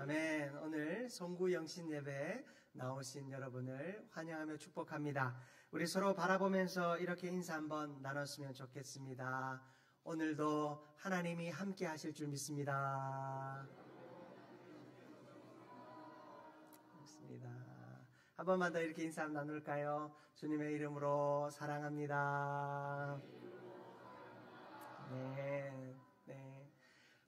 아멘. 오늘 송구 영신 예배에 나오신 여러분을 환영하며 축복합니다. 우리 서로 바라보면서 이렇게 인사 한번 나눴으면 좋겠습니다. 오늘도 하나님이 함께 하실 줄 믿습니다. 믿습니다. 한 번만 더 이렇게 인사 한번 나눌까요? 주님의 이름으로 사랑합니다. 네.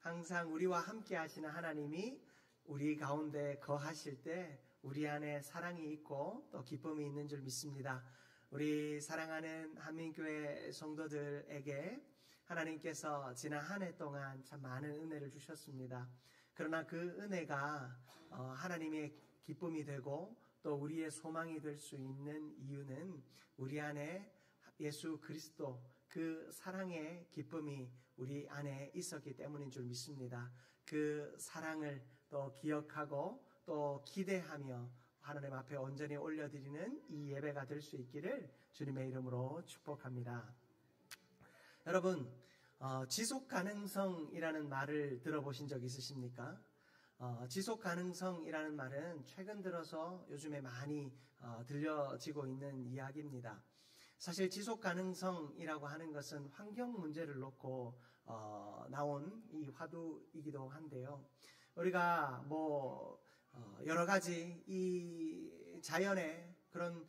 항상 우리와 함께 하시는 하나님이 우리 가운데 거하실 때 우리 안에 사랑이 있고 또 기쁨이 있는 줄 믿습니다. 우리 사랑하는 한민교회 성도들에게 하나님께서 지난 한 해 동안 참 많은 은혜를 주셨습니다. 그러나 그 은혜가 하나님의 기쁨이 되고 또 우리의 소망이 될 수 있는 이유는 우리 안에 예수 그리스도 그 사랑의 기쁨이 우리 안에 있었기 때문인 줄 믿습니다. 그 사랑을 또 기억하고 또 기대하며 하나님 앞에 온전히 올려드리는 이 예배가 될 수 있기를 주님의 이름으로 축복합니다. 여러분, 지속가능성이라는 말을 들어보신 적 있으십니까? 지속가능성이라는 말은 최근 들어서 요즘에 많이 들려지고 있는 이야기입니다. 사실 지속가능성이라고 하는 것은 환경 문제를 놓고 나온 이 화두이기도 한데요. 우리가 여러 가지 이 자연의 그런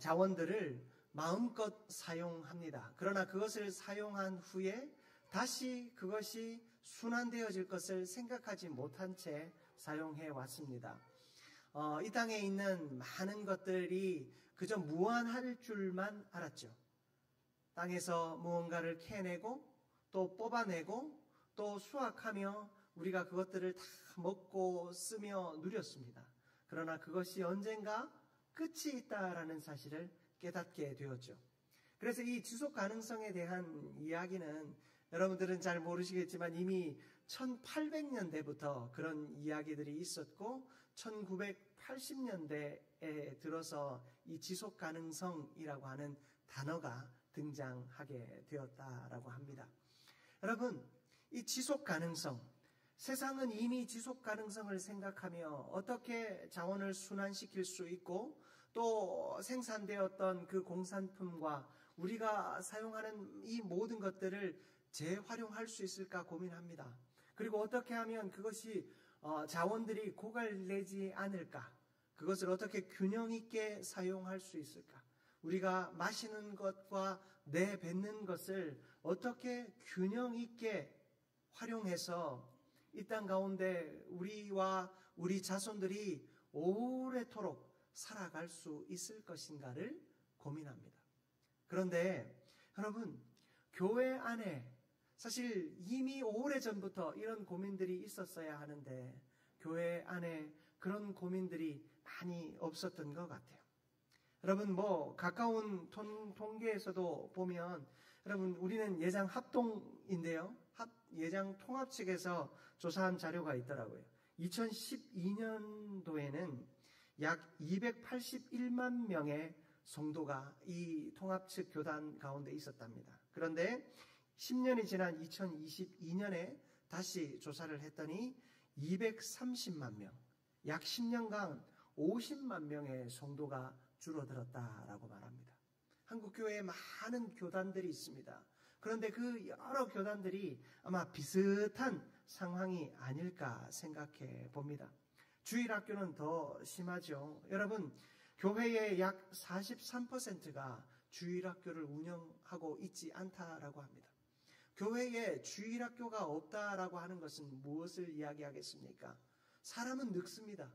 자원들을 마음껏 사용합니다. 그러나 그것을 사용한 후에 다시 그것이 순환되어질 것을 생각하지 못한 채 사용해 왔습니다. 이 땅에 있는 많은 것들이 그저 무한할 줄만 알았죠. 땅에서 무언가를 캐내고 또 뽑아내고 또 수확하며 우리가 그것들을 다 먹고 쓰며 누렸습니다. 그러나 그것이 언젠가 끝이 있다라는 사실을 깨닫게 되었죠. 그래서 이 지속 가능성에 대한 이야기는 여러분들은 잘 모르시겠지만 이미 1800년대부터 그런 이야기들이 있었고 1980년대에 들어서 이 지속 가능성이라고 하는 단어가 등장하게 되었다라고 합니다. 여러분, 이 지속 가능성, 세상은 이미 지속 가능성을 생각하며 어떻게 자원을 순환시킬 수 있고 또 생산되었던 그 공산품과 우리가 사용하는 이 모든 것들을 재활용할 수 있을까 고민합니다. 그리고 어떻게 하면 그것이 자원들이 고갈되지 않을까? 그것을 어떻게 균형 있게 사용할 수 있을까? 우리가 마시는 것과 내뱉는 것을 어떻게 균형 있게 활용해서 이 땅 가운데 우리와 우리 자손들이 오래도록 살아갈 수 있을 것인가를 고민합니다. 그런데 여러분, 교회 안에 사실 이미 오래전부터 이런 고민들이 있었어야 하는데 교회 안에 그런 고민들이 많이 없었던 것 같아요. 여러분, 가까운 통계에서도 보면 여러분, 우리는 예장 합동인데요. 예장 통합 측에서 조사한 자료가 있더라고요. 2012년도에는 약 281만 명의 성도가 이 통합 측 교단 가운데 있었답니다. 그런데 10년이 지난 2022년에 다시 조사를 했더니 230만 명, 약 10년간 50만 명의 성도가 줄어들었다라고 말합니다. 한국교회에 많은 교단들이 있습니다. 그런데 그 여러 교단들이 아마 비슷한 상황이 아닐까 생각해 봅니다. 주일학교는 더 심하죠. 여러분, 교회의 약 43%가 주일학교를 운영하고 있지 않다라고 합니다. 교회에 주일학교가 없다라고 하는 것은 무엇을 이야기하겠습니까? 사람은 늙습니다.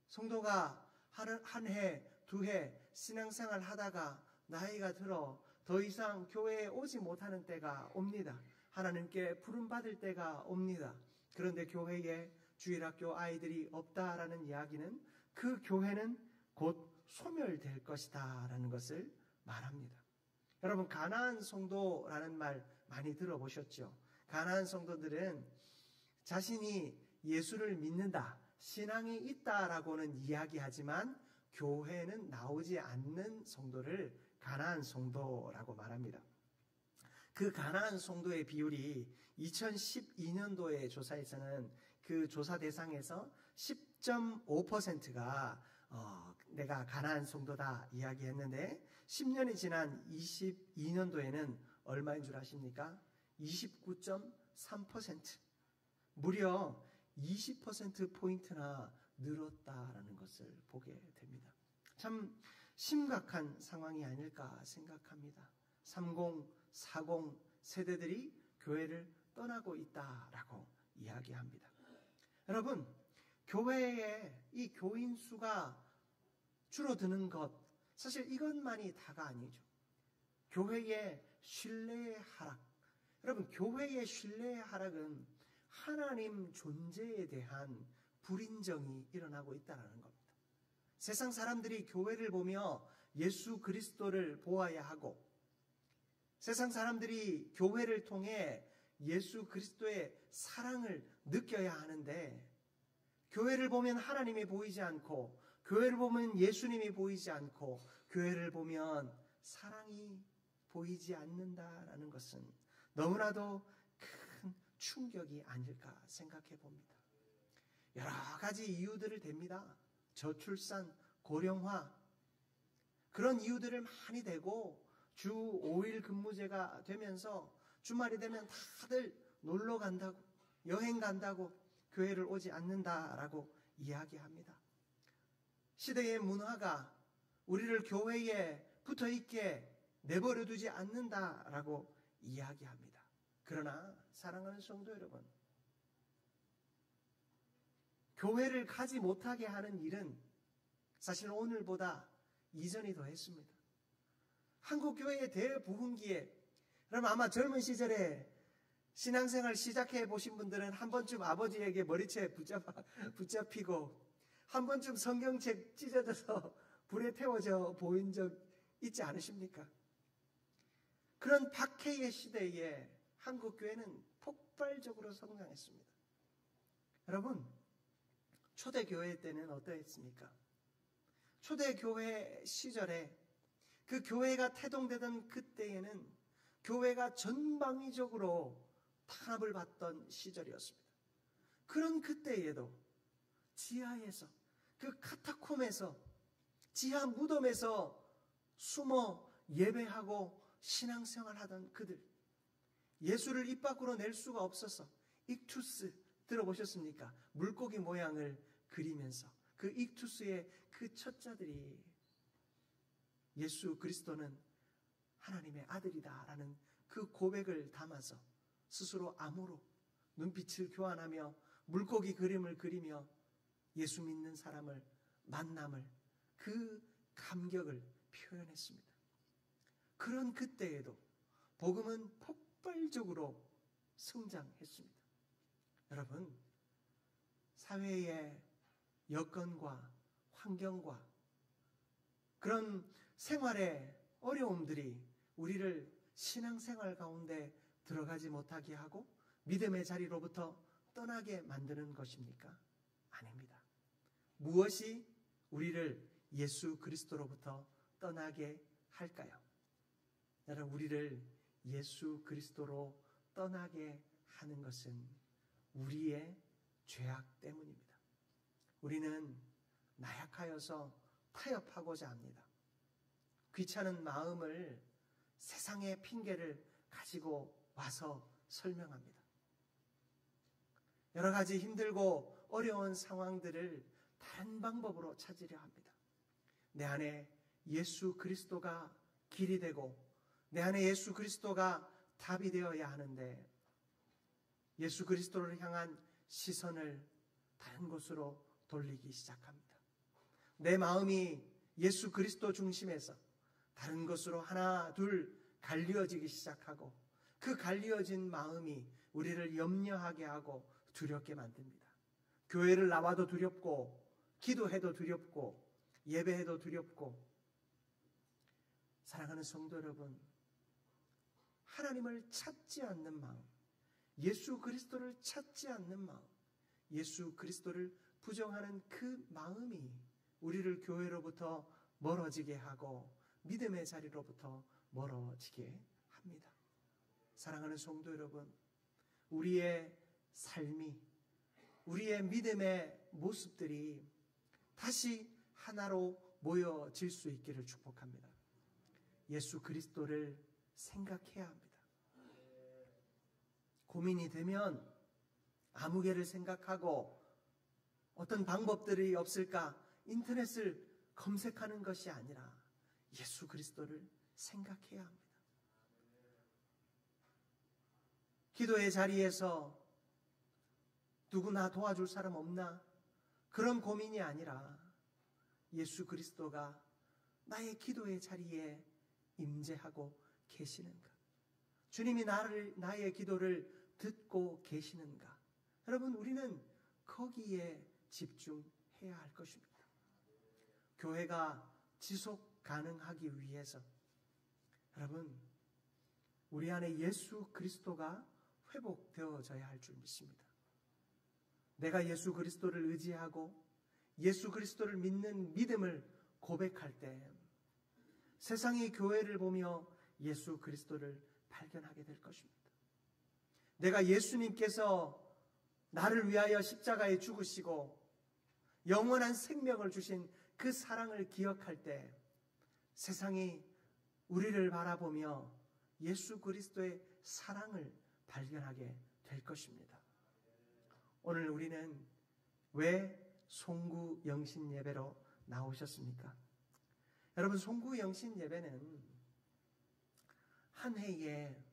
성도가 한 해, 두 해 신앙생활 하다가 나이가 들어 더 이상 교회에 오지 못하는 때가 옵니다. 하나님께 부름받을 때가 옵니다. 그런데 교회에 주일학교 아이들이 없다라는 이야기는 그 교회는 곧 소멸될 것이다 라는 것을 말합니다. 여러분, 가나안 성도라는 말 많이 들어보셨죠? 가나안 성도들은 자신이 예수를 믿는다, 신앙이 있다라고는 이야기하지만 교회는 나오지 않는 성도를 가나안 성도라고 말합니다. 그 가나안 성도의 비율이 2012년도의 조사에서는 그 조사 대상에서 10.5%가 내가 가나안 성도다 이야기했는데 10년이 지난 22년도에는 얼마인 줄 아십니까? 29.3%. 무려 20%포인트나 늘었다라는 것을 보게 됩니다. 참 심각한 상황이 아닐까 생각합니다. 30, 40 세대들이 교회를 떠나고 있다라고 이야기합니다. 여러분, 교회에 이 교인 수가 줄어드는 것, 사실 이것만이 다가 아니죠. 교회의 신뢰의 하락. 여러분, 교회의 신뢰의 하락은 하나님 존재에 대한 불인정이 일어나고 있다는 겁니다. 세상 사람들이 교회를 보며 예수 그리스도를 보아야 하고, 세상 사람들이 교회를 통해 예수 그리스도의 사랑을 느껴야 하는데, 교회를 보면 하나님이 보이지 않고, 교회를 보면 예수님이 보이지 않고, 교회를 보면 사랑이 보이지 않는다라는 것은 너무나도 큰 충격이 아닐까 생각해 봅니다. 여러 가지 이유들을 댑니다. 저출산, 고령화, 그런 이유들을 많이 대고 주 5일 근무제가 되면서 주말이 되면 다들 놀러 간다고, 여행 간다고 교회를 오지 않는다라고 이야기합니다. 시대의 문화가 우리를 교회에 붙어 있게 내버려 두지 않는다라고 이야기합니다. 그러나 사랑하는 성도 여러분, 교회를 가지 못하게 하는 일은 사실 오늘보다 이전이 더 했습니다. 한국교회의 대부흥기에, 그럼 아마 젊은 시절에 신앙생활 시작해 보신 분들은 한 번쯤 아버지에게 머리채 붙잡히고 한 번쯤 성경책 찢어져서 불에 태워져 보인 적 있지 않으십니까? 그런 박해의 시대에 한국교회는 폭발적으로 성장했습니다. 여러분, 초대교회 때는 어떠했습니까? 초대교회 시절에 그 교회가 태동되던 그때에는 교회가 전방위적으로 탄압을 받던 시절이었습니다. 그런 그때에도 지하에서, 그 카타콤에서, 지하 무덤에서 숨어 예배하고 신앙생활하던 그들, 예수를 입 밖으로 낼 수가 없어서 익투스 들어보셨습니까? 물고기 모양을 그리면서 그 익투스의 그 첫자들이 예수 그리스도는 하나님의 아들이다라는 그 고백을 담아서 스스로 암호로 눈빛을 교환하며 물고기 그림을 그리며 예수 믿는 사람을 만남을, 그 감격을 표현했습니다. 그런 그때에도 복음은 폭발적으로 성장했습니다. 여러분, 사회의 여건과 환경과 그런 생활의 어려움들이 우리를 신앙생활 가운데 들어가지 못하게 하고 믿음의 자리로부터 떠나게 만드는 것입니까? 아닙니다. 무엇이 우리를 예수 그리스도로부터 떠나게 할까요? 여러분, 우리를 예수 그리스도로 떠나게 하는 것은 우리의 죄악 때문입니다. 우리는 나약하여서 타협하고자 합니다. 귀찮은 마음을 세상의 핑계를 가지고 와서 설명합니다. 여러 가지 힘들고 어려운 상황들을 다른 방법으로 찾으려 합니다. 내 안에 예수 그리스도가 길이 되고 내 안에 예수 그리스도가 답이 되어야 하는데 예수 그리스도를 향한 시선을 다른 곳으로 돌리기 시작합니다. 내 마음이 예수 그리스도 중심에서 다른 것으로 하나 둘 갈리어지기 시작하고 그 갈리어진 마음이 우리를 염려하게 하고 두렵게 만듭니다. 교회를 나와도 두렵고 기도해도 두렵고 예배해도 두렵고. 사랑하는 성도 여러분, 하나님을 찾지 않는 마음, 예수 그리스도를 찾지 않는 마음, 예수 그리스도를 부정하는 그 마음이 우리를 교회로부터 멀어지게 하고 믿음의 자리로부터 멀어지게 합니다. 사랑하는 성도 여러분, 우리의 삶이 우리의 믿음의 모습들이 다시 하나로 모여질 수 있기를 축복합니다. 예수 그리스도를 생각해야 합니다. 고민이 되면 아무개를 생각하고 어떤 방법들이 없을까 인터넷을 검색하는 것이 아니라 예수 그리스도를 생각해야 합니다. 기도의 자리에서 누구나 도와줄 사람 없나? 그런 고민이 아니라 예수 그리스도가 나의 기도의 자리에 임재하고 계시는가? 주님이 나의 기도를 듣고 계시는가? 여러분, 우리는 거기에 집중해야 할 것입니다. 교회가 지속 가능하기 위해서 여러분, 우리 안에 예수 그리스도가 회복되어져야 할 줄 믿습니다. 내가 예수 그리스도를 의지하고 예수 그리스도를 믿는 믿음을 고백할 때 세상이 교회를 보며 예수 그리스도를 발견하게 될 것입니다. 내가 예수님께서 나를 위하여 십자가에 죽으시고 영원한 생명을 주신 그 사랑을 기억할 때 세상이 우리를 바라보며 예수 그리스도의 사랑을 발견하게 될 것입니다. 오늘 우리는 왜 송구 영신 예배로 나오셨습니까? 여러분, 송구 영신 예배는 한 해의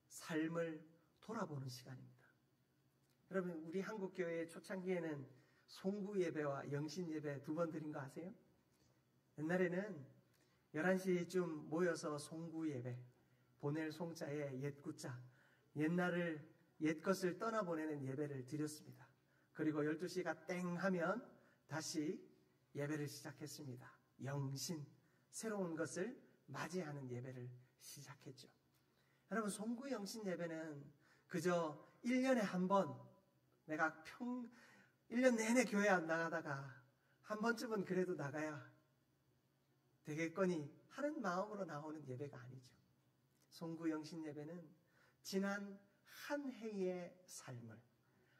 삶을 돌아보는 시간입니다. 여러분, 우리 한국교회 초창기에는 송구 예배와 영신 예배 두 번 드린 거 아세요? 옛날에는 11시쯤 모여서 송구 예배, 보낼 송자에 옛구자, 옛것을 떠나보내는 예배를 드렸습니다. 그리고 12시가 땡 하면 다시 예배를 시작했습니다. 영신, 새로운 것을 맞이하는 예배를 시작했죠. 여러분, 송구 영신 예배는 그저 1년에 한 번, 내가 1년 내내 교회 안 나가다가 한 번쯤은 그래도 나가야 되겠거니 하는 마음으로 나오는 예배가 아니죠. 송구 영신 예배는 지난 한 해의 삶을,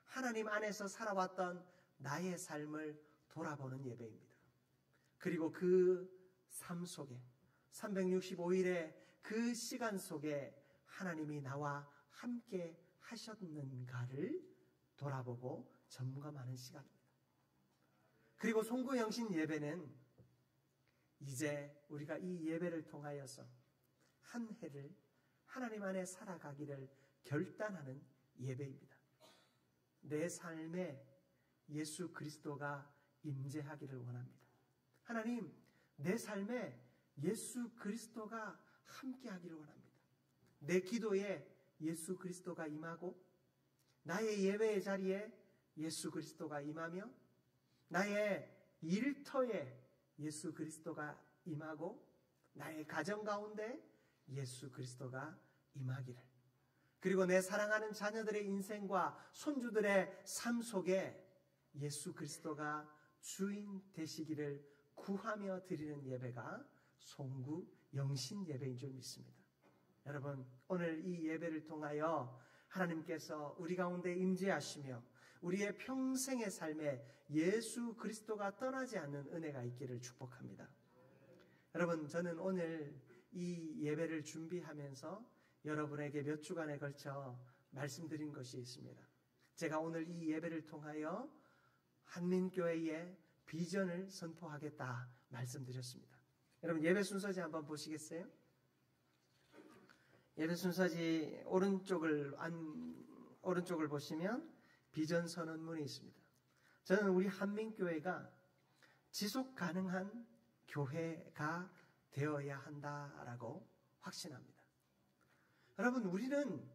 하나님 안에서 살아왔던 나의 삶을 돌아보는 예배입니다. 그리고 그 삶 속에 365일의 그 시간 속에 하나님이 나와 함께 하셨는가를 돌아보고 점검하는 시간입니다. 그리고 송구 영신 예배는 이제 우리가 이 예배를 통하여서 한 해를 하나님 안에 살아가기를 결단하는 예배입니다. 내 삶에 예수 그리스도가 임재하기를 원합니다. 하나님, 내 삶에 예수 그리스도가 함께하기를 원합니다. 내 기도에 예수 그리스도가 임하고 나의 예배의 자리에 예수 그리스도가 임하며 나의 일터에 예수 그리스도가 임하고 나의 가정 가운데 예수 그리스도가 임하기를, 그리고 내 사랑하는 자녀들의 인생과 손주들의 삶 속에 예수 그리스도가 주인 되시기를 구하며 드리는 예배가 송구 영신 예배인 줄 믿습니다. 여러분, 오늘 이 예배를 통하여 하나님께서 우리 가운데 임재하시며 우리의 평생의 삶에 예수 그리스도가 떠나지 않는 은혜가 있기를 축복합니다. 여러분, 저는 오늘 이 예배를 준비하면서 여러분에게 몇 주간에 걸쳐 말씀드린 것이 있습니다. 제가 오늘 이 예배를 통하여 한민교회의 비전을 선포하겠다 말씀드렸습니다. 여러분, 예배 순서지 한번 보시겠어요? 예배 순서지 오른쪽을 보시면 비전 선언문이 있습니다. 저는 우리 한민교회가 지속 가능한 교회가 되어야 한다라고 확신합니다. 여러분, 우리는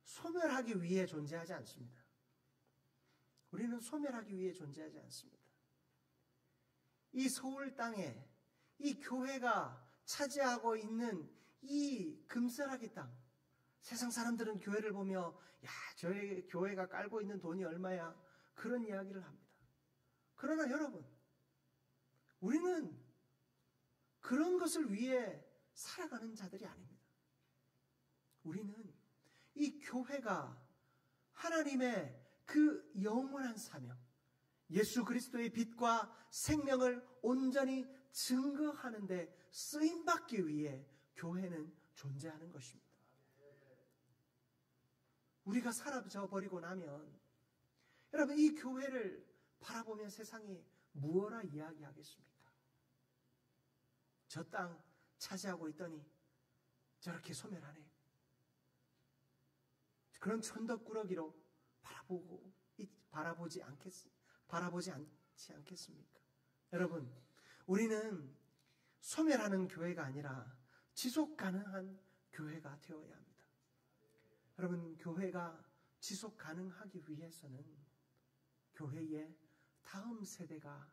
소멸하기 위해 존재하지 않습니다. 우리는 소멸하기 위해 존재하지 않습니다. 이 서울 땅에 이 교회가 차지하고 있는 이 금싸라기 땅, 세상 사람들은 교회를 보며 야, 저희 교회가 깔고 있는 돈이 얼마야? 그런 이야기를 합니다. 그러나 여러분, 우리는 그런 것을 위해 살아가는 자들이 아닙니다. 우리는 이 교회가 하나님의 그 영원한 사명, 예수 그리스도의 빛과 생명을 온전히 증거하는 데 쓰임받기 위해 교회는 존재하는 것입니다. 우리가 사라져 버리고 나면 여러분, 이 교회를 바라보면 세상이 무엇라 이야기하겠습니까? 저 땅 차지하고 있더니 저렇게 소멸하네. 그런 천덕꾸러기로 바라보지 않지 않겠습니까? 여러분, 우리는 소멸하는 교회가 아니라 지속 가능한 교회가 되어야 합니다. 여러분, 교회가 지속 가능하기 위해서는 교회의 다음 세대가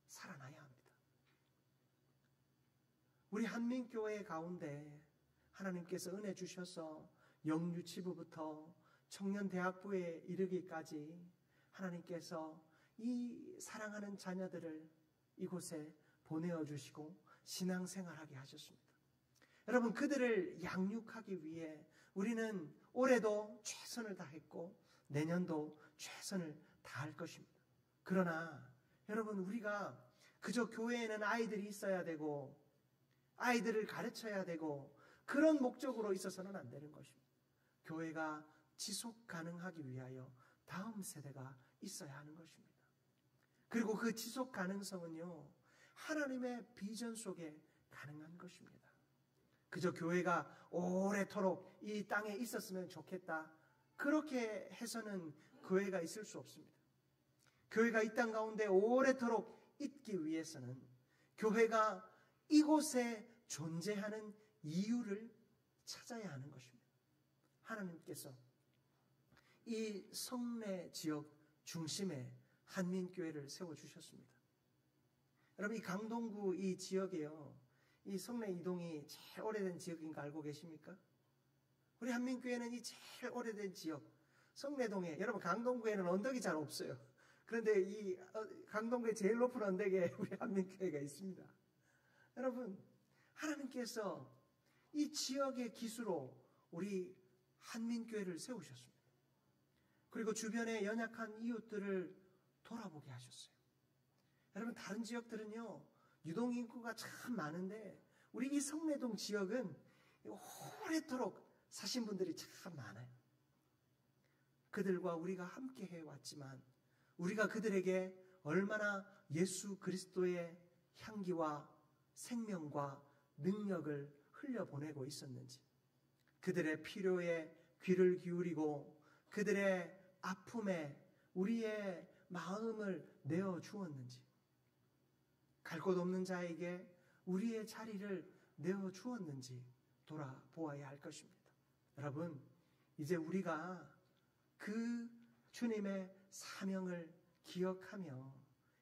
살아나야 합니다. 우리 한민교회 가운데 하나님께서 은혜 주셔서 영유치부부터 청년대학부에 이르기까지 하나님께서 이 사랑하는 자녀들을 이곳에 보내어 주시고 신앙생활하게 하셨습니다. 여러분, 그들을 양육하기 위해 우리는 올해도 최선을 다했고 내년도 최선을 다할 것입니다. 그러나 여러분, 우리가 그저 교회에는 아이들이 있어야 되고 아이들을 가르쳐야 되고 그런 목적으로 있어서는 안 되는 것입니다. 교회가 지속 가능하기 위하여 다음 세대가 있어야 하는 것입니다. 그리고 그 지속 가능성은요, 하나님의 비전 속에 가능한 것입니다. 그저 교회가 오래도록 이 땅에 있었으면 좋겠다, 그렇게 해서는 교회가 있을 수 없습니다. 교회가 이 땅 가운데 오래도록 있기 위해서는 교회가 이곳에 존재하는 이유를 찾아야 하는 것입니다. 하나님께서 이 성내 지역 중심에 한민교회를 세워주셨습니다. 여러분, 이 강동구 이 지역에요, 이 성내 이동이 제일 오래된 지역인 거 알고 계십니까? 우리 한민교회는 이 제일 오래된 지역 성내동에, 여러분 강동구에는 언덕이 잘 없어요. 그런데 이 강동구의 제일 높은 언덕에 우리 한민교회가 있습니다. 여러분, 하나님께서 이 지역의 기수로 우리 한민교회를 세우셨습니다. 그리고 주변의 연약한 이웃들을 돌아보게 하셨어요. 여러분, 다른 지역들은요, 유동인구가 참 많은데 우리 이 성내동 지역은 오래도록 사신 분들이 참 많아요. 그들과 우리가 함께 해왔지만 우리가 그들에게 얼마나 예수 그리스도의 향기와 생명과 능력을 흘려보내고 있었는지, 그들의 필요에 귀를 기울이고 그들의 아픔에 우리의 마음을 내어주었는지, 갈 곳 없는 자에게 우리의 자리를 내어주었는지 돌아보아야 할 것입니다. 여러분, 이제 우리가 그 주님의 사명을 기억하며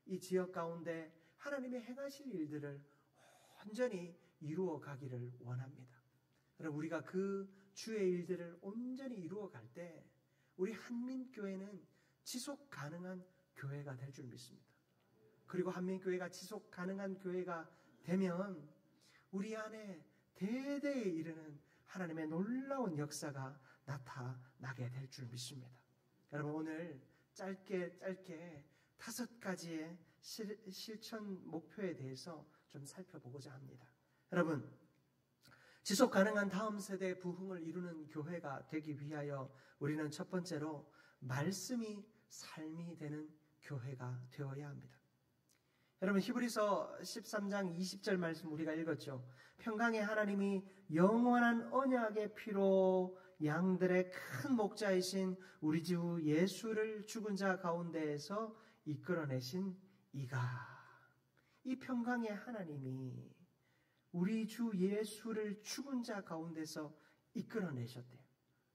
이 지역 가운데 하나님의 행하실 일들을 온전히 이루어 가기를 원합니다. 여러분, 우리가 그 주의 일들을 온전히 이루어 갈 때 우리 한민교회는 지속 가능한 교회가 될 줄 믿습니다. 그리고 한민교회가 지속 가능한 교회가 되면 우리 안에 대대에 이르는 하나님의 놀라운 역사가 나타나게 될 줄 믿습니다. 여러분, 오늘 짧게 5가지의 실천 목표에 대해서 좀 살펴보고자 합니다. 여러분, 지속 가능한 다음 세대 부흥을 이루는 교회가 되기 위하여 우리는 첫 번째로 말씀이 삶이 되는 교회가 되어야 합니다. 여러분, 히브리서 13장 20절 말씀 우리가 읽었죠. 평강의 하나님이 영원한 언약의 피로 양들의 큰 목자이신 우리 주 예수를 죽은 자 가운데에서 이끌어내신 이가, 이 평강의 하나님이 우리 주 예수를 죽은 자 가운데서 이끌어내셨대요.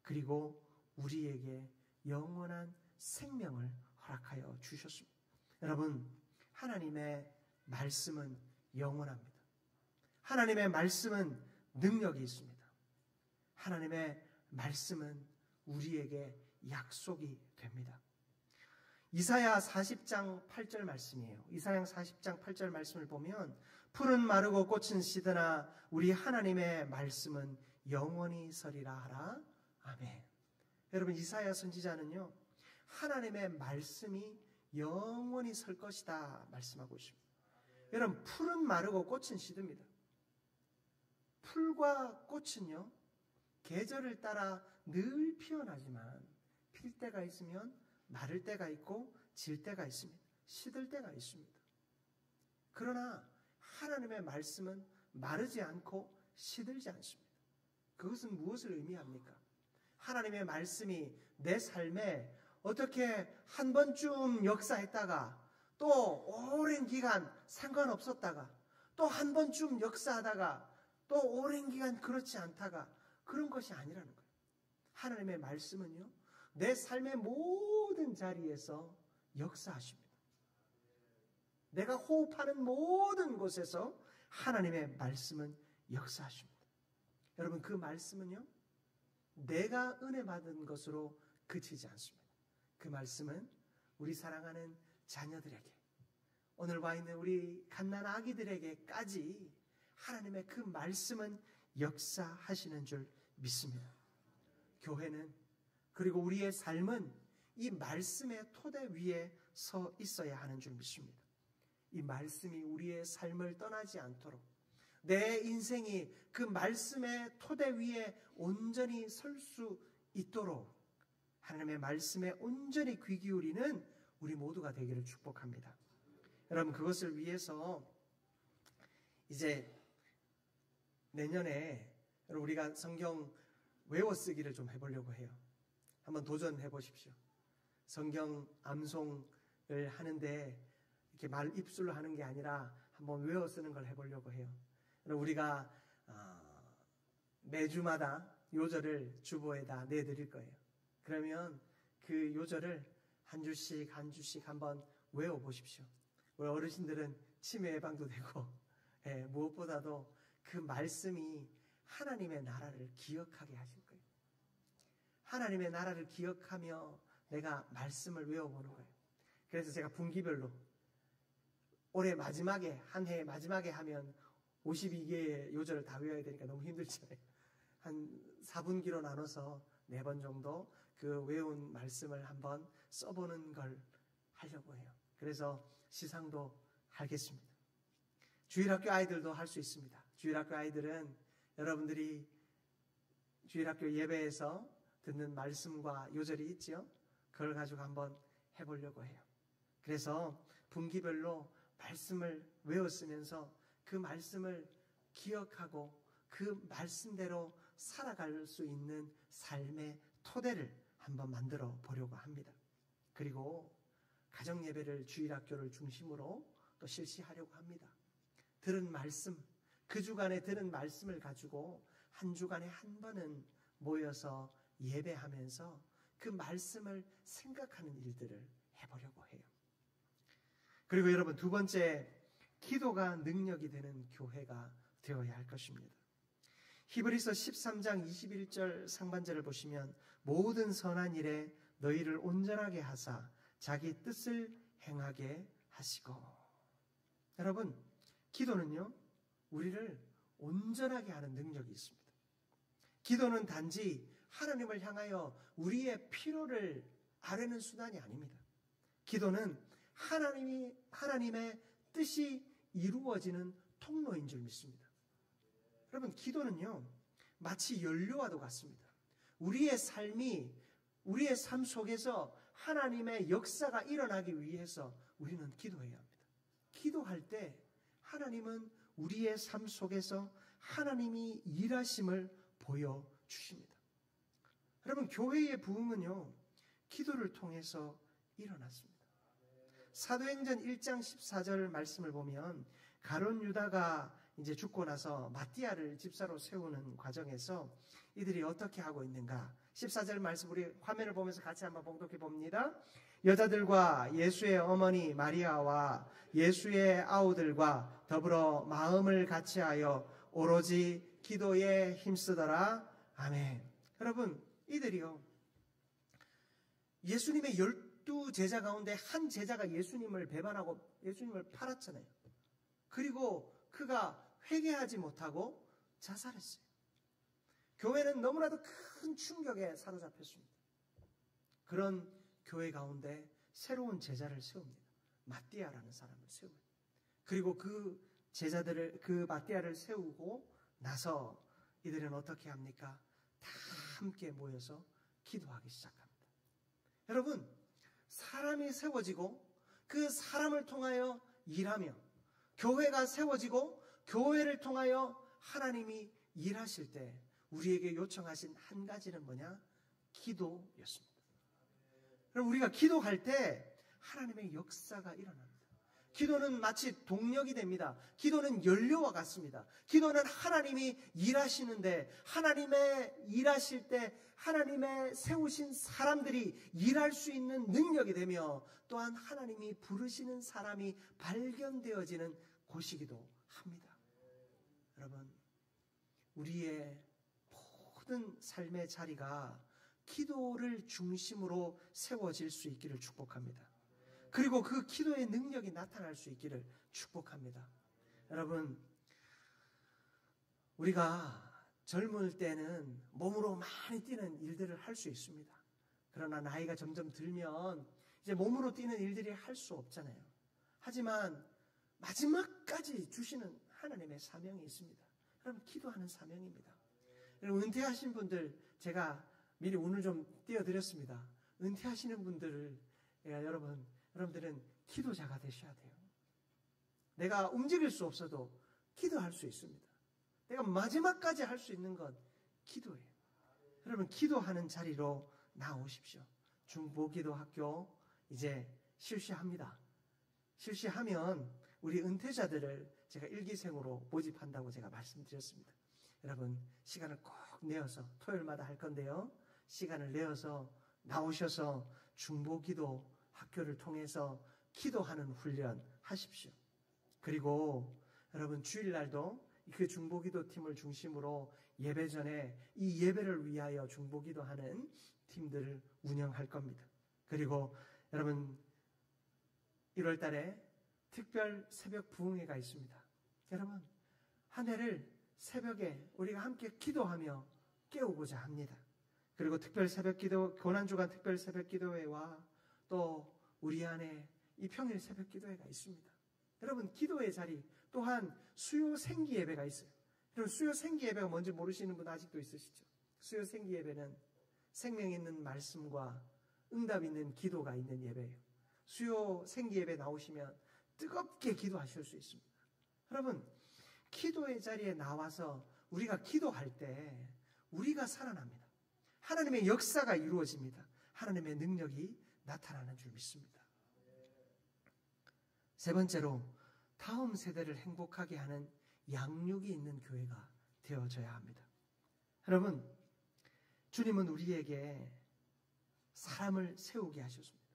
그리고 우리에게 영원한 생명을 허락하여 주셨습니다. 여러분, 하나님의 말씀은 영원합니다. 하나님의 말씀은 능력이 있습니다. 하나님의 말씀은 우리에게 약속이 됩니다. 이사야 40장 8절 말씀이에요. 이사야 40장 8절 말씀을 보면 풀은 마르고 꽃은 시드나 우리 하나님의 말씀은 영원히 서리라 하라. 아멘. 여러분, 이사야 선지자는요, 하나님의 말씀이 영원히 설 것이다 말씀하고 있습니다. 여러분, 풀은 마르고 꽃은 시듭니다. 풀과 꽃은요, 계절을 따라 늘 피어나지만 필 때가 있으면 마를 때가 있고 질 때가 있습니다. 시들 때가 있습니다. 그러나 하나님의 말씀은 마르지 않고 시들지 않습니다. 그것은 무엇을 의미합니까? 하나님의 말씀이 내 삶에 어떻게 한 번쯤 역사했다가 또 오랜 기간 상관없었다가 또 한 번쯤 역사하다가 또 오랜 기간 그렇지 않다가 그런 것이 아니라는 거예요. 하나님의 말씀은요, 내 삶의 모든 자리에서 역사하십니다. 내가 호흡하는 모든 곳에서 하나님의 말씀은 역사하십니다. 여러분, 그 말씀은요, 내가 은혜 받은 것으로 그치지 않습니다. 그 말씀은 우리 사랑하는 자녀들에게, 오늘 와 있는 우리 갓난 아기들에게까지 하나님의 그 말씀은 역사하시는 줄 믿습니다. 교회는, 그리고 우리의 삶은 이 말씀의 토대 위에 서 있어야 하는 줄 믿습니다. 이 말씀이 우리의 삶을 떠나지 않도록, 내 인생이 그 말씀의 토대 위에 온전히 설 수 있도록 하나님의 말씀에 온전히 귀 기울이는 우리 모두가 되기를 축복합니다. 여러분, 그것을 위해서 이제 내년에 우리가 성경 외워쓰기를 좀 해보려고 해요. 한번 도전해 보십시오. 성경 암송을 하는데 이렇게 말 입술로 하는 게 아니라 한번 외워 쓰는 걸 해보려고 해요. 우리가 매주마다 요절을 주보에다 내드릴 거예요. 그러면 그 요절을 한 주씩 한 주씩 한번 외워보십시오. 우리 어르신들은 치매 예방도 되고, 무엇보다도 그 말씀이 하나님의 나라를 기억하게 하실 거예요. 하나님의 나라를 기억하며 내가 말씀을 외워보는 거예요. 그래서 제가 분기별로 올해 마지막에, 한 해 마지막에 하면 52개의 요절을 다 외워야 되니까 너무 힘들잖아요. 한 4분기로 나눠서 4번 정도 그 외운 말씀을 한번 써보는 걸 하려고 해요. 그래서 시상도 하겠습니다. 주일학교 아이들도 할 수 있습니다. 주일학교 아이들은 여러분들이 주일학교 예배에서 듣는 말씀과 요절이 있죠? 그걸 가지고 한번 해보려고 해요. 그래서 분기별로 말씀을 외웠으면서 그 말씀을 기억하고 그 말씀대로 살아갈 수 있는 삶의 토대를 한번 만들어 보려고 합니다. 그리고 가정예배를 주일학교를 중심으로 또 실시하려고 합니다. 들은 말씀, 그 주간에 들은 말씀을 가지고 한 주간에 한 번은 모여서 예배하면서 그 말씀을 생각하는 일들을 해보려고 해요. 그리고 여러분, 두 번째, 기도가 능력이 되는 교회가 되어야 할 것입니다. 히브리서 13장 21절 상반절을 보시면 모든 선한 일에 너희를 온전하게 하사 자기 뜻을 행하게 하시고. 여러분, 기도는요, 우리를 온전하게 하는 능력이 있습니다. 기도는 단지 하나님을 향하여 우리의 필요를 아뢰는 수단이 아닙니다. 기도는 하나님의 뜻이 이루어지는 통로인 줄 믿습니다. 여러분, 기도는요, 마치 연료와도 같습니다. 우리의 삶 속에서 하나님의 역사가 일어나기 위해서 우리는 기도해야 합니다. 기도할 때 하나님은 우리의 삶 속에서 하나님이 일하심을 보여주십니다. 여러분, 교회의 부흥은요, 기도를 통해서 일어났습니다. 사도행전 1장 14절 말씀을 보면 가룟 유다가 이제 죽고 나서 마띠아를 집사로 세우는 과정에서 이들이 어떻게 하고 있는가? 14절 말씀 우리 화면을 보면서 같이 한번 봉독해 봅니다. 여자들과 예수의 어머니 마리아와 예수의 아우들과 더불어 마음을 같이하여 오로지 기도에 힘쓰더라. 아멘. 여러분, 이들이요, 예수님의 12제자 가운데 한 제자가 예수님을 배반하고 예수님을 팔았잖아요. 그리고 그가 회개하지 못하고 자살했어요. 교회는 너무나도 큰 충격에 사로잡혔습니다. 그런 교회 가운데 새로운 제자를 세웁니다. 마띠아라는 사람을 세워요. 그리고 그 제자들을, 그 마띠아를 세우고 나서 이들은 어떻게 합니까? 다 함께 모여서 기도하기 시작합니다. 여러분, 사람이 세워지고 그 사람을 통하여 일하며 교회가 세워지고 교회를 통하여 하나님이 일하실 때 우리에게 요청하신 한 가지는 뭐냐? 기도였습니다. 그럼 우리가 기도할 때 하나님의 역사가 일어납니다. 기도는 마치 동력이 됩니다. 기도는 연료와 같습니다. 기도는 하나님이 일하시는데, 하나님의 일하실 때 하나님의 세우신 사람들이 일할 수 있는 능력이 되며, 또한 하나님이 부르시는 사람이 발견되어지는 곳이기도 합니다. 여러분, 우리의 모든 삶의 자리가 기도를 중심으로 세워질 수 있기를 축복합니다. 그리고 그 기도의 능력이 나타날 수 있기를 축복합니다. 여러분, 우리가 젊을 때는 몸으로 많이 뛰는 일들을 할 수 있습니다. 그러나 나이가 점점 들면 이제 몸으로 뛰는 일들이 할 수 없잖아요. 하지만 마지막까지 주시는 하나님의 사명이 있습니다. 여러분, 기도하는 사명입니다. 여러분, 은퇴하신 분들 제가 미리 오늘 좀 띄워드렸습니다. 은퇴하시는 분들을 여러분들은 기도자가 되셔야 돼요. 내가 움직일 수 없어도 기도할 수 있습니다. 내가 마지막까지 할 수 있는 건 기도예요. 여러분, 기도하는 자리로 나오십시오. 중보기도 학교 이제 실시합니다. 실시하면 우리 은퇴자들을 제가 일기생으로 모집한다고 제가 말씀드렸습니다. 여러분, 시간을 꼭 내어서 토요일마다 할 건데요. 시간을 내어서 나오셔서 중보기도 학교를 통해서 기도하는 훈련 하십시오. 그리고 여러분, 주일날도 그 중보기도 팀을 중심으로 예배 전에 이 예배를 위하여 중보기도하는 팀들을 운영할 겁니다. 그리고 여러분, 1월 달에 특별 새벽 부흥회가 있습니다. 여러분, 한 해를 새벽에 우리가 함께 기도하며 깨우고자 합니다. 그리고 특별 새벽 기도, 고난주간 특별 새벽 기도회와 또 우리 안에 이 평일 새벽 기도회가 있습니다. 여러분, 기도의 자리, 또한 수요 생기 예배가 있어요. 여러분, 수요 생기 예배가 뭔지 모르시는 분 아직도 있으시죠? 수요 생기 예배는 생명 있는 말씀과 응답 있는 기도가 있는 예배예요. 수요 생기 예배 나오시면 뜨겁게 기도하실 수 있습니다. 여러분, 기도의 자리에 나와서 우리가 기도할 때 우리가 살아납니다. 하나님의 역사가 이루어집니다. 하나님의 능력이 나타나는 줄 믿습니다. 세 번째로, 다음 세대를 행복하게 하는 양육이 있는 교회가 되어져야 합니다. 여러분, 주님은 우리에게 사람을 세우게 하셨습니다.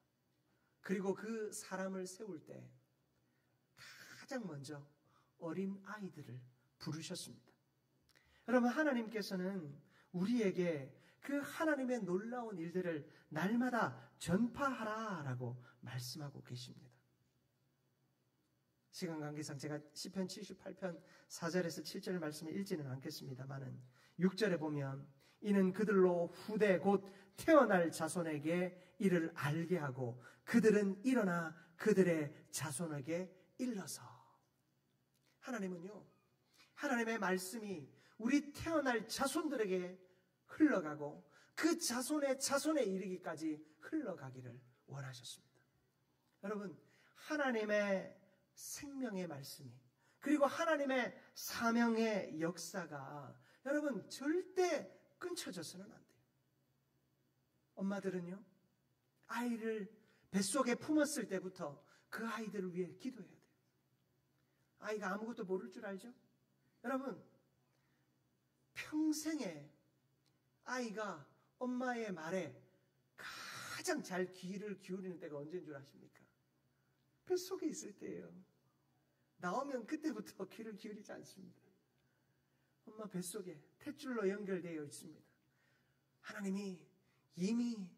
그리고 그 사람을 세울 때 가장 먼저 어린 아이들을 부르셨습니다. 여러분, 하나님께서는 우리에게 그 하나님의 놀라운 일들을 날마다 전파하라라고 말씀하고 계십니다. 시간 관계상 제가 시편 78편 4절에서 7절 말씀을 읽지는 않겠습니다만은 6절에 보면, 이는 그들로 후대 곧 태어날 자손에게 이를 알게 하고 그들은 일어나 그들의 자손에게 일러서. 하나님은요, 하나님의 말씀이 우리 태어날 자손들에게 흘러가고 그 자손의 자손에 이르기까지 흘러가기를 원하셨습니다. 여러분, 하나님의 생명의 말씀이, 그리고 하나님의 사명의 역사가 여러분 절대 끊쳐져서는 안 돼요. 엄마들은요, 아이를 뱃속에 품었을 때부터 그 아이들을 위해 기도해야 돼요. 아이가 아무것도 모를 줄 알죠? 여러분, 평생에 아이가 엄마의 말에 가장 잘 귀를 기울이는 때가 언제인 줄 아십니까? 뱃속에 있을 때예요. 나오면 그때부터 귀를 기울이지 않습니다. 엄마 뱃속에 탯줄로 연결되어 있습니다. 하나님이 이미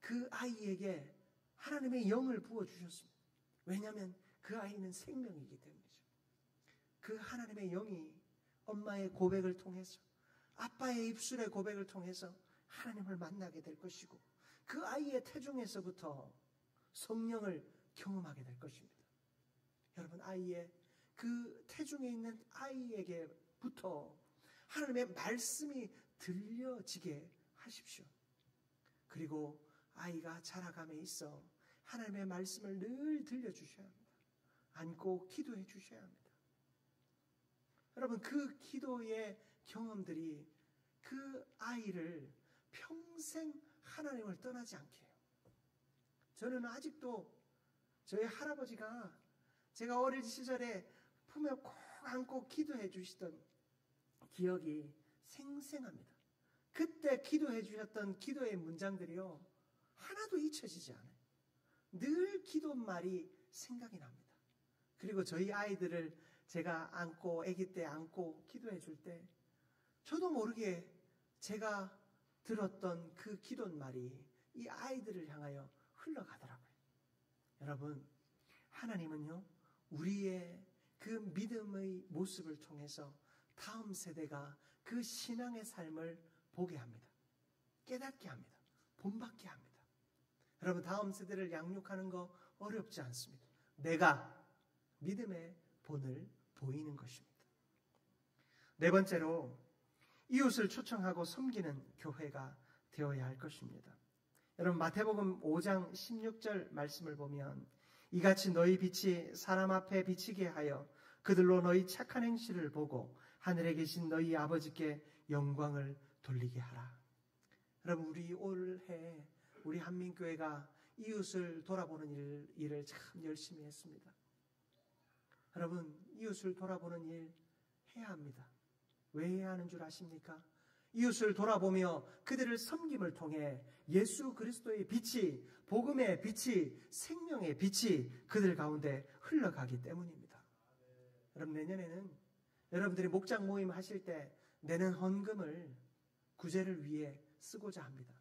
그 아이에게 하나님의 영을 부어주셨습니다. 왜냐하면 그 아이는 생명이기 때문이죠. 그 하나님의 영이 엄마의 고백을 통해서, 아빠의 입술의 고백을 통해서 하나님을 만나게 될 것이고, 그 아이의 태중에서부터 성령을 경험하게 될 것입니다. 여러분, 아이의 그 태중에 있는 아이에게부터 하나님의 말씀이 들려지게 하십시오. 그리고 아이가 자라감에 있어 하나님의 말씀을 늘 들려주셔야 합니다. 안고 기도해 주셔야 합니다. 여러분, 그 기도의 경험들이 그 아이를 평생 하나님을 떠나지 않게 해요. 저는 아직도 저희 할아버지가 제가 어릴 시절에 품에 꼭 안고 기도해 주시던 기억이 생생합니다. 그때 기도해 주셨던 기도의 문장들이요, 하나도 잊혀지지 않아요. 늘 기도말이 생각이 납니다. 그리고 저희 아이들을 제가 안고, 아기 때 안고 기도해 줄 때 저도 모르게 제가 들었던 그 기도말이 이 아이들을 향하여 흘러가더라고요. 여러분, 하나님은요, 우리의 그 믿음의 모습을 통해서 다음 세대가 그 신앙의 삶을 보게 합니다. 깨닫게 합니다. 본받게 합니다. 여러분, 다음 세대를 양육하는 거 어렵지 않습니다. 내가 믿음의 본을 보이는 것입니다. 네 번째로, 이웃을 초청하고 섬기는 교회가 되어야 할 것입니다. 여러분, 마태복음 5장 16절 말씀을 보면 이같이 너희 빛이 사람 앞에 비치게 하여 그들로 너희 착한 행실을 보고 하늘에 계신 너희 아버지께 영광을 돌리게 하라. 여러분, 우리 올해 우리 한민교회가 이웃을 돌아보는 일을 참 열심히 했습니다. 여러분, 이웃을 돌아보는 일 해야 합니다. 왜 해야 하는 줄 아십니까? 이웃을 돌아보며 그들을 섬김을 통해 예수 그리스도의 빛이, 복음의 빛이, 생명의 빛이 그들 가운데 흘러가기 때문입니다. 여러분, 내년에는 여러분들이 목장 모임 하실 때 내는 헌금을 구제를 위해 쓰고자 합니다.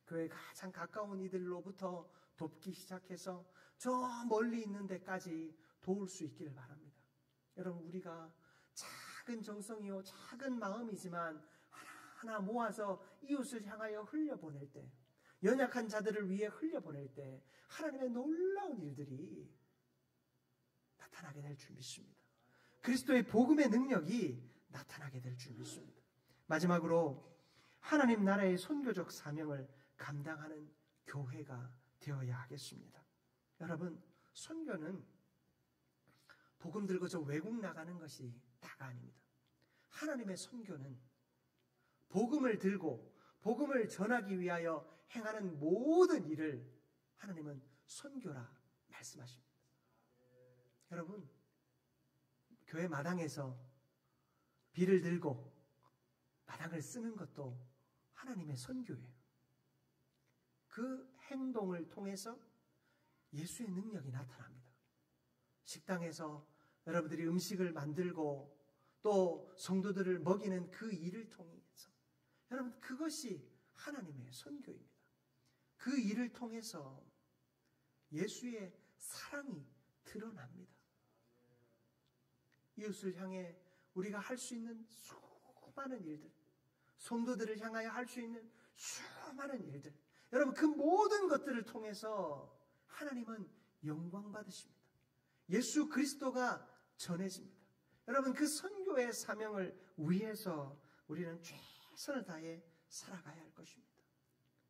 교회 가장 가까운 이들로부터 돕기 시작해서 저 멀리 있는 데까지 도울 수 있기를 바랍니다. 여러분, 우리가 작은 정성이요, 작은 마음이지만 하나하나 모아서 이웃을 향하여 흘려보낼 때, 연약한 자들을 위해 흘려보낼 때 하나님의 놀라운 일들이 나타나게 될 줄 믿습니다. 그리스도의 복음의 능력이 나타나게 될 줄 믿습니다. 마지막으로, 하나님 나라의 선교적 사명을 감당하는 교회가 되어야 하겠습니다. 여러분, 선교는 복음 들고 저 외국 나가는 것이 다가 아닙니다. 하나님의 선교는 복음을 들고 복음을 전하기 위하여 행하는 모든 일을 하나님은 선교라 말씀하십니다. 여러분, 교회 마당에서 비를 들고 마당을 쓰는 것도 하나님의 선교예요. 그 행동을 통해서 예수의 능력이 나타납니다. 식당에서 여러분들이 음식을 만들고 또 성도들을 먹이는 그 일을 통해서 여러분, 그것이 하나님의 선교입니다. 그 일을 통해서 예수의 사랑이 드러납니다. 이웃을 향해 우리가 할 수 있는 수많은 일들, 성도들을 향하여 할 수 있는 수많은 일들, 여러분, 그 모든 것들을 통해서 하나님은 영광 받으십니다. 예수 그리스도가 전해집니다. 여러분, 그 선교의 사명을 위해서 우리는 최선을 다해 살아가야 할 것입니다.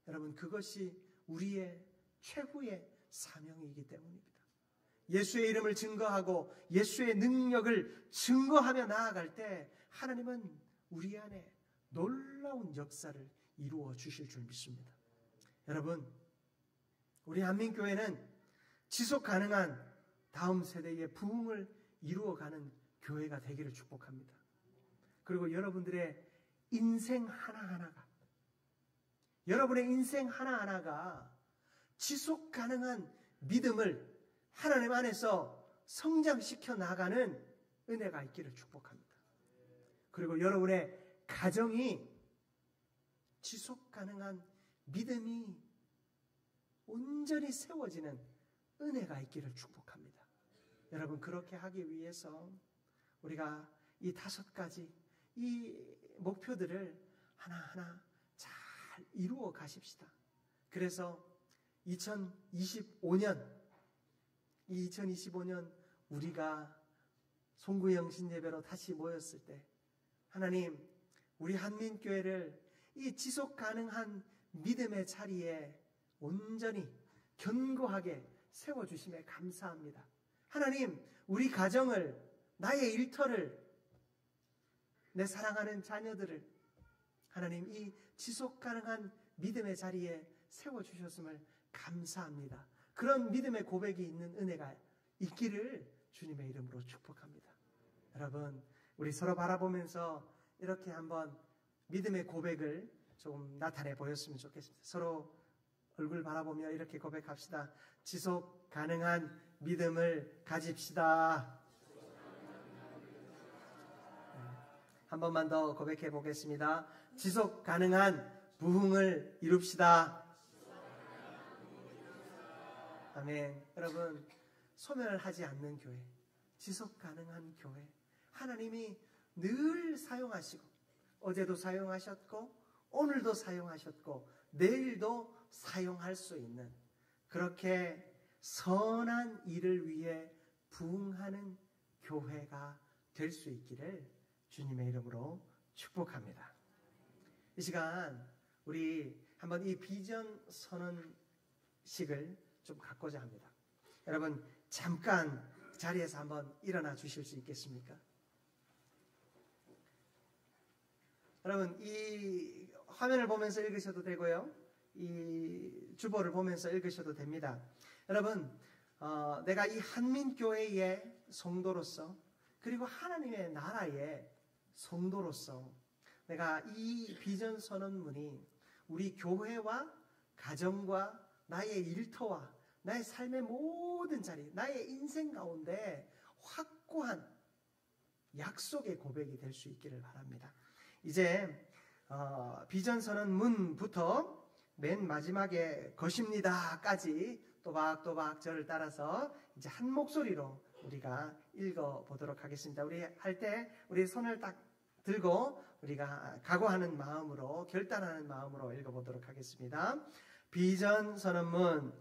여러분, 그것이 우리의 최후의 사명이기 때문입니다. 예수의 이름을 증거하고 예수의 능력을 증거하며 나아갈 때 하나님은 우리 안에 놀라운 역사를 이루어 주실 줄 믿습니다. 여러분, 우리 한민교회는 지속 가능한 다음 세대의 부흥을 이루어가는 교회가 되기를 축복합니다. 그리고 여러분들의 인생 하나하나가, 여러분의 인생 하나하나가 지속 가능한 믿음을 하나님 안에서 성장시켜 나가는 은혜가 있기를 축복합니다. 그리고 여러분의 가정이 지속 가능한 믿음이 온전히 세워지는 은혜가 있기를 축복합니다. 여러분, 그렇게 하기 위해서 우리가 이 5가지 이 목표들을 하나하나 잘 이루어 가십시다. 그래서 2025년 우리가 송구영 신예배로 다시 모였을 때 하나님, 우리 한민교회를 이 지속 가능한 믿음의 자리에 온전히 견고하게 세워주심에 감사합니다. 하나님, 우리 가정을, 나의 일터를, 내 사랑하는 자녀들을 하나님 이 지속 가능한 믿음의 자리에 세워주셨음을 감사합니다. 그런 믿음의 고백이 있는 은혜가 있기를 주님의 이름으로 축복합니다. 여러분, 우리 서로 바라보면서 이렇게 한번 믿음의 고백을 조금 나타내 보였으면 좋겠습니다. 서로 얼굴 바라보며 이렇게 고백합시다. 지속 가능한 믿음을 가집시다. 한 번만 더 고백해 보겠습니다. 지속 가능한 부흥을 이룹시다. 아멘. 여러분, 소멸하지 않는 교회, 지속 가능한 교회, 하나님이 늘 사용하시고 어제도 사용하셨고 오늘도 사용하셨고 내일도 사용할 수 있는 그렇게 선한 일을 위해 부흥하는 교회가 될 수 있기를 주님의 이름으로 축복합니다. 이 시간 우리 한번 이 비전 선언식을 좀 갖고자 합니다. 여러분, 잠깐 자리에서 한번 일어나 주실 수 있겠습니까? 여러분, 이 화면을 보면서 읽으셔도 되고요, 이 주보를 보면서 읽으셔도 됩니다. 여러분, 내가 이 한민교회의 성도로서, 그리고 하나님의 나라의 성도로서 내가 이 비전 선언문이 우리 교회와 가정과 나의 일터와 나의 삶의 모든 자리, 나의 인생 가운데 확고한 약속의 고백이 될 수 있기를 바랍니다. 이제 비전 선언문부터 맨 마지막에 것입니다까지 또박또박 저를 따라서 이제 한 목소리로 우리가 읽어보도록 하겠습니다. 우리 할 때 우리 손을 딱 들고 우리가 각오하는 마음으로, 결단하는 마음으로 읽어보도록 하겠습니다. 비전 선언문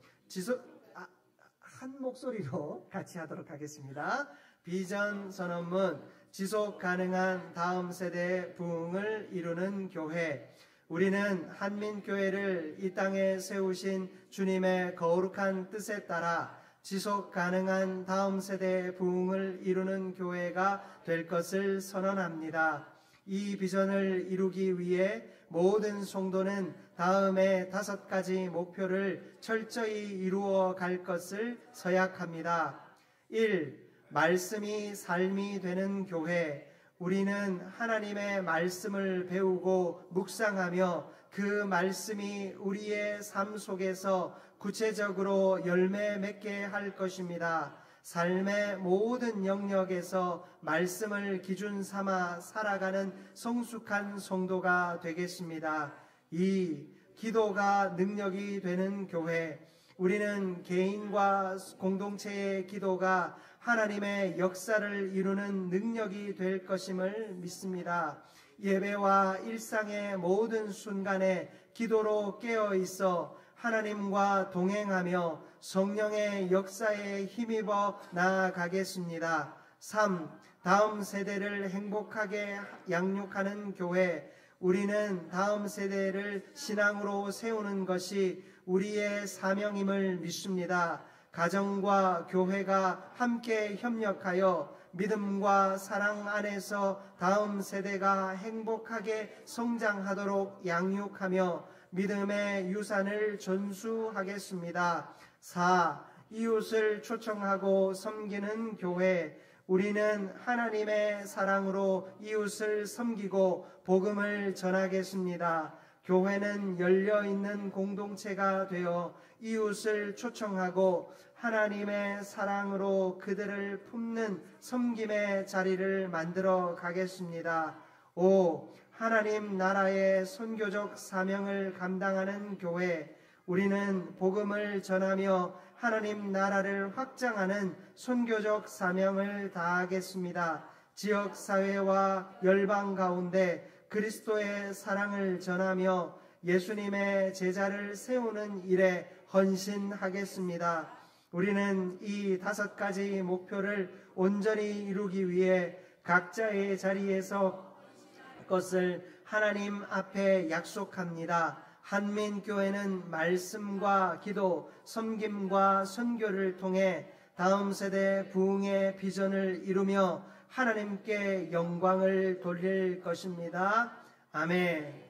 한 목소리로 같이 하도록 하겠습니다. 비전 선언문, 지속 가능한 다음 세대의 부흥을 이루는 교회. 우리는 한민교회를 이 땅에 세우신 주님의 거룩한 뜻에 따라 지속 가능한 다음 세대의 부흥을 이루는 교회가 될 것을 선언합니다. 이 비전을 이루기 위해 모든 성도는 다음의 5가지 목표를 철저히 이루어 갈 것을 서약합니다. 1. 말씀이 삶이 되는 교회. 우리는 하나님의 말씀을 배우고 묵상하며 그 말씀이 우리의 삶 속에서 구체적으로 열매 맺게 할 것입니다. 삶의 모든 영역에서 말씀을 기준 삼아 살아가는 성숙한 성도가 되겠습니다. 2. 기도가 능력이 되는 교회. 우리는 개인과 공동체의 기도가 하나님의 역사를 이루는 능력이 될 것임을 믿습니다. 예배와 일상의 모든 순간에 기도로 깨어 있어 하나님과 동행하며 성령의 역사에 힘입어 나아가겠습니다. 3. 다음 세대를 행복하게 양육하는 교회. 우리는 다음 세대를 신앙으로 세우는 것이 우리의 사명임을 믿습니다. 가정과 교회가 함께 협력하여 믿음과 사랑 안에서 다음 세대가 행복하게 성장하도록 양육하며 믿음의 유산을 전수하겠습니다. 4. 이웃을 초청하고 섬기는 교회. 우리는 하나님의 사랑으로 이웃을 섬기고 복음을 전하겠습니다. 교회는 열려있는 공동체가 되어 이웃을 초청하고 하나님의 사랑으로 그들을 품는 섬김의 자리를 만들어 가겠습니다. 5. 하나님 나라의 선교적 사명을 감당하는 교회. 우리는 복음을 전하며 하나님 나라를 확장하는 선교적 사명을 다하겠습니다. 지역사회와 열방 가운데 그리스도의 사랑을 전하며 예수님의 제자를 세우는 일에 헌신하겠습니다. 우리는 이 5가지 목표를 온전히 이루기 위해 각자의 자리에서 것을 하나님 앞에 약속합니다. 한민교회는 말씀과 기도, 섬김과 선교를 통해 다음 세대 부흥의 비전을 이루며 하나님께 영광을 돌릴 것입니다. 아멘.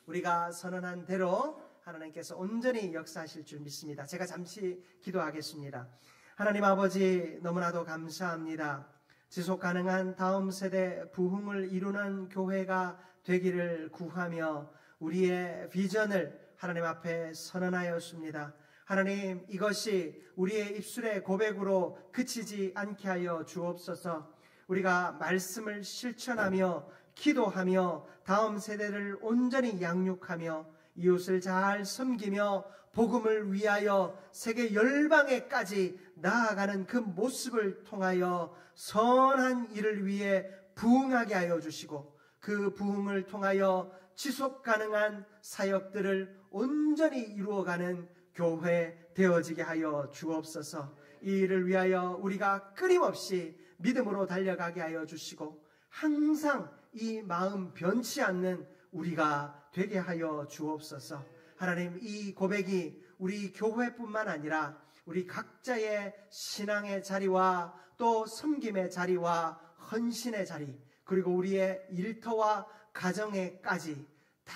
우리가 선언한 대로 하나님께서 온전히 역사하실 줄 믿습니다. 제가 잠시 기도하겠습니다. 하나님 아버지, 너무나도 감사합니다. 지속 가능한 다음 세대 부흥을 이루는 교회가 되기를 구하며 우리의 비전을 하나님 앞에 선언하였습니다. 하나님, 이것이 우리의 입술의 고백으로 그치지 않게 하여 주옵소서. 우리가 말씀을 실천하며 기도하며 다음 세대를 온전히 양육하며 이웃을 잘 섬기며 복음을 위하여 세계 열방에까지 나아가는 그 모습을 통하여 선한 일을 위해 부흥하게 하여 주시고, 그 부흥을 통하여 지속 가능한 사역들을 온전히 이루어가는 교회 되어지게 하여 주옵소서. 이 일을 위하여 우리가 끊임없이 믿음으로 달려가게 하여 주시고, 항상 이 마음 변치 않는 우리가 되게 하여 주옵소서. 하나님, 이 고백이 우리 교회뿐만 아니라 우리 각자의 신앙의 자리와 또 섬김의 자리와 헌신의 자리, 그리고 우리의 일터와 가정에까지 다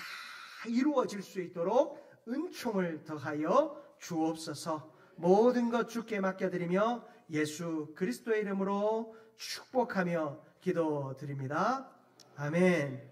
이루어질 수 있도록 은총을 더하여 주옵소서. 모든 것 주께 맡겨드리며 예수 그리스도의 이름으로 축복하며 기도드립니다. 아멘.